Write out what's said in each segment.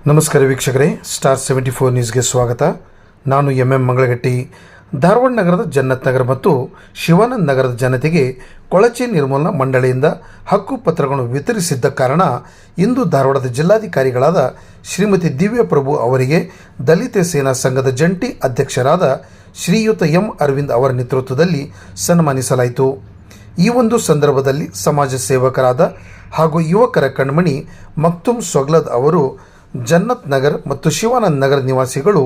ನಮಸ್ಕಾರ ವೀಕ್ಷಕರೇ, ಸ್ಟಾರ್ 74 ನ್ಯೂಸ್ಗೆ ಸ್ವಾಗತ. ನಾನು MM ಮಂಗಳಗಟ್ಟಿ. ಧಾರವಾಡ ನಗರದ ಜನ್ನತ್ ನಗರ ಮತ್ತು ಶಿವಾನಂದ ನಗರದ ಜನತೆಗೆ ಕೊಳಚೆ ನಿರ್ಮೂಲನಾ ಮಂಡಳಿಯಿಂದ ಹಕ್ಕು ಪತ್ರಗಳನ್ನು ವಿತರಿಸಿದ್ದ ಕಾರಣ ಇಂದು ಧಾರವಾಡದ ಜಿಲ್ಲಾಧಿಕಾರಿಗಳಾದ ಶ್ರೀಮತಿ ದಿವ್ಯ ಪ್ರಭು ಅವರಿಗೆ ದಲಿತ ಸೇನಾ ಸಂಘದ ಜಂಟಿ ಅಧ್ಯಕ್ಷರಾದ ಶ್ರೀಯುತ M ಅರವಿಂದ್ ಅವರ ನೇತೃತ್ವದಲ್ಲಿ ಸನ್ಮಾನಿಸಲಾಯಿತು. ಈ ಒಂದು ಸಂದರ್ಭದಲ್ಲಿ ಸಮಾಜ ಸೇವಕರಾದ ಹಾಗೂ ಯುವಕರ ಕಣ್ಮಣಿ ಮಕ್ತುಮ್ ಸೊಗ್ಲದ್ ಅವರು, ಜನ್ನತ್ ನಗರ್ ಮತ್ತು ಶಿವಾನಂದ ನಗರ ನಿವಾಸಿಗಳು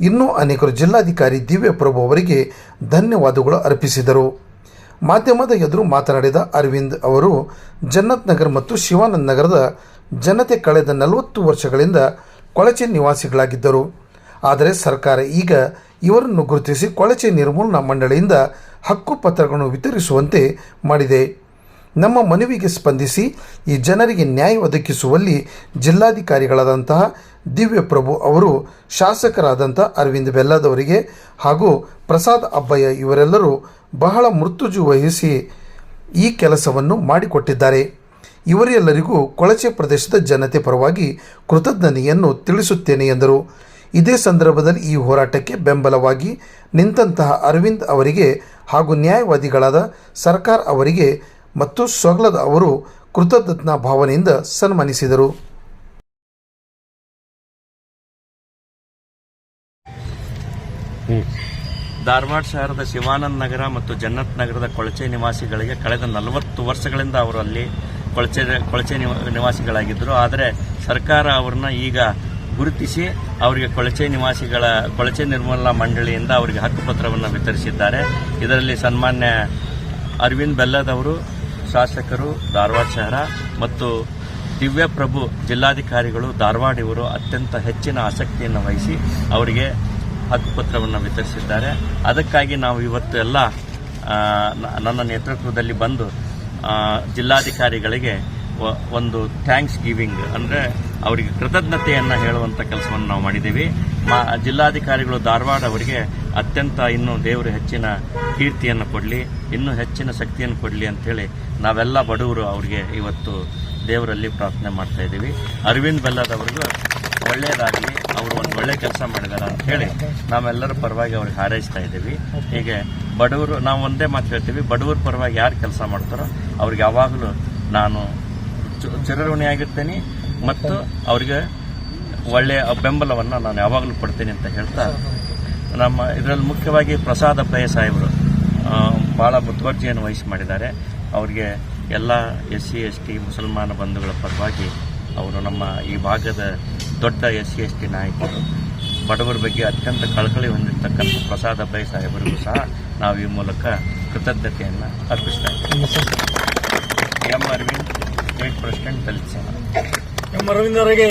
ಇನ್ನೂ ಅನೇಕರು ಜಿಲ್ಲಾಧಿಕಾರಿ ದಿವ್ಯ ಪ್ರಭು ಅವರಿಗೆ ಧನ್ಯವಾದಗಳು ಅರ್ಪಿಸಿದರು. ಮಾಧ್ಯಮದ ಎದುರು ಮಾತನಾಡಿದ ಅರವಿಂದ್ ಅವರು, ಜನ್ನತ್ ನಗರ್ ಮತ್ತು ಶಿವಾನಂದ ನಗರದ ಜನತೆ ಕಳೆದ 40 ವರ್ಷಗಳಿಂದ ಕೊಳಚೆ ನಿವಾಸಿಗಳಾಗಿದ್ದರು. ಆದರೆ ಸರ್ಕಾರ ಈಗ ಇವರನ್ನು ಗುರುತಿಸಿ ಕೊಳಚೆ ನಿರ್ಮೂಲನಾ ಮಂಡಳಿಯಿಂದ ಹಕ್ಕು ಪತ್ರಗಳನ್ನು ವಿತರಿಸುವಂತೆ ಮಾಡಿದೆ. ನಮ್ಮ ಮನವಿಗೆ ಸ್ಪಂದಿಸಿ ಈ ಜನರಿಗೆ ನ್ಯಾಯ ಒದಗಿಸುವಲ್ಲಿ ಜಿಲ್ಲಾಧಿಕಾರಿಗಳಾದಂತಹ ದಿವ್ಯ ಪ್ರಭು ಅವರು, ಶಾಸಕರಾದಂಥ ಅರವಿಂದ್ ಬೆಲ್ಲದವರಿಗೆ ಹಾಗೂ ಪ್ರಸಾದ್ ಅಬ್ಬಯ್ಯ ಇವರೆಲ್ಲರೂ ಬಹಳ ಮುತುರ್ಜು ವಹಿಸಿ ಈ ಕೆಲಸವನ್ನು ಮಾಡಿಕೊಟ್ಟಿದ್ದಾರೆ. ಇವರೆಲ್ಲರಿಗೂ ಕೊಳಚೆ ಪ್ರದೇಶದ ಜನತೆ ಪರವಾಗಿ ಕೃತಜ್ಞತೆಯನ್ನು ತಿಳಿಸುತ್ತೇನೆ ಎಂದರು. ಇದೇ ಸಂದರ್ಭದಲ್ಲಿ ಈ ಹೋರಾಟಕ್ಕೆ ಬೆಂಬಲವಾಗಿ ನಿಂತಹ ಅರವಿಂದ್ ಅವರಿಗೆ ಹಾಗೂ ನ್ಯಾಯವಾದಿಗಳಾದ ಸರ್ಕಾರ ಅವರಿಗೆ ಮತ್ತು ಸೊಗ್ಲದ್ ಅವರು ಕೃತಜ್ಞತಾ ಭಾವನೆಯಿಂದ ಸನ್ಮಾನಿಸಿದರು. ಧಾರವಾಡ ಶಹರದ ಶಿವಾನಂದ ನಗರ ಮತ್ತು ಜನ್ನತ್ ನಗರದ ಕೊಳಚೆ ನಿವಾಸಿಗಳಿಗೆ ಕಳೆದ 40 ವರ್ಷಗಳಿಂದ ಅವರು ಅಲ್ಲಿ ಕೊಳಚೆ ನಿವಾಸಿಗಳಾಗಿದ್ದರು. ಆದರೆ ಸರ್ಕಾರ ಅವ್ರನ್ನ ಈಗ ಗುರುತಿಸಿ ಅವರಿಗೆ ಕೊಳಚೆ ನಿರ್ಮೂಲನಾ ಮಂಡಳಿಯಿಂದ ಅವರಿಗೆ ಹಕ್ಕುಪತ್ರವನ್ನು ವಿತರಿಸಿದ್ದಾರೆ. ಇದರಲ್ಲಿ ಸನ್ಮಾನ್ಯ ಅರವಿಂದ್ ಬೆಲ್ಲದವರು, ಶಾಸಕರು ಧಾರವಾಡ ಶಹರ, ಮತ್ತು ದಿವ್ಯ ಪ್ರಭು ಜಿಲ್ಲಾಧಿಕಾರಿಗಳು ಧಾರವಾಡ ಇವರು ಅತ್ಯಂತ ಹೆಚ್ಚಿನ ಆಸಕ್ತಿಯನ್ನು ವಹಿಸಿ ಅವರಿಗೆ ಹಕ್ಕುಪತ್ರವನ್ನು ವಿತರಿಸಿದ್ದಾರೆ. ಅದಕ್ಕಾಗಿ ನಾವು ಇವತ್ತು ಎಲ್ಲ ನನ್ನ ನೇತೃತ್ವದಲ್ಲಿ ಬಂದು ಜಿಲ್ಲಾಧಿಕಾರಿಗಳಿಗೆ ಒಂದು ಥ್ಯಾಂಕ್ಸ್ ಗಿವಿಂಗ್ ಅಂದರೆ ಅವರಿಗೆ ಕೃತಜ್ಞತೆಯನ್ನು ಹೇಳುವಂಥ ಕೆಲಸವನ್ನು ನಾವು ಮಾಡಿದ್ದೀವಿ. ಜಿಲ್ಲಾಧಿಕಾರಿಗಳು ಧಾರವಾಡ ಅವರಿಗೆ ಅತ್ಯಂತ ಇನ್ನೂ ದೇವರು ಹೆಚ್ಚಿನ ಕೀರ್ತಿಯನ್ನು ಕೊಡಲಿ, ಇನ್ನೂ ಹೆಚ್ಚಿನ ಶಕ್ತಿಯನ್ನು ಕೊಡಲಿ ಅಂಥೇಳಿ ನಾವೆಲ್ಲ ಬಡವರು ಅವರಿಗೆ ಇವತ್ತು ದೇವರಲ್ಲಿ ಪ್ರಾರ್ಥನೆ ಮಾಡ್ತಾ ಇದ್ದೀವಿ. ಅರವಿಂದ್ ಬೆಲ್ಲದವ್ರಿಗೂ ಒಳ್ಳೆಯದಾಗಲಿ, ಅವರು ಒಂದು ಒಳ್ಳೆ ಕೆಲಸ ಮಾಡಿದ್ದಾರೆ ಅಂತ ಹೇಳಿ ನಾವೆಲ್ಲರ ಪರವಾಗಿ ಅವ್ರಿಗೆ ಹಾರೈಸ್ತಾ ಇದ್ದೀವಿ. ಹೀಗೆ ಬಡವರು, ನಾವು ಒಂದೇ ಮಾತು ಹೇಳ್ತೀವಿ, ಬಡವರ ಪರವಾಗಿ ಯಾರು ಕೆಲಸ ಮಾಡ್ತಾರೋ ಅವ್ರಿಗೆ ಯಾವಾಗಲೂ ನಾನು ಚಿರಋಣಿಯಾಗಿರ್ತೇನೆ ಮತ್ತು ಅವರಿಗೆ ಒಳ್ಳೆಯ ಬೆಂಬಲವನ್ನು ನಾನು ಯಾವಾಗಲೂ ಕೊಡ್ತೀನಿ ಅಂತ ಹೇಳ್ತಾ, ನಮ್ಮ ಇದರಲ್ಲಿ ಮುಖ್ಯವಾಗಿ ಪ್ರಸಾದ್ ಅಬ್ಬಯ್ಯ ಸಾಹೇಬರು ಭಾಳ ಮುತುವರ್ಜಿಯನ್ನು ವಹಿಸಿ ಮಾಡಿದ್ದಾರೆ. ಅವರಿಗೆ ಎಲ್ಲ SC ST ಮುಸಲ್ಮಾನ ಬಂಧುಗಳ ಪರವಾಗಿ ಅವರು ನಮ್ಮ ಈ ಭಾಗದ ದೊಡ್ಡ SC ST ನಾಯಕರು, ಬಡವರ ಬಗ್ಗೆ ಅತ್ಯಂತ ಕಳಕಳಿ ಹೊಂದಿರತಕ್ಕಂಥ ಪ್ರಸಾದ್ ಅಬ್ಬಯ್ಯ ಸಾಹೇಬರಿಗೂ ಸಹ ನಾವು ಈ ಮೂಲಕ ಕೃತಜ್ಞತೆಯನ್ನು ಅರ್ಪಿಸ್ತಾ ಇದ್ದೀವಿ. M ಅರವಿಂದ್, ಸ್ಟೇಟ್ ಪ್ರೆಸಿಡೆಂಟ್ ದಲಿತ ಸೇನಾ. M ಅರವಿಂದ್ ಅವರಿಗೆ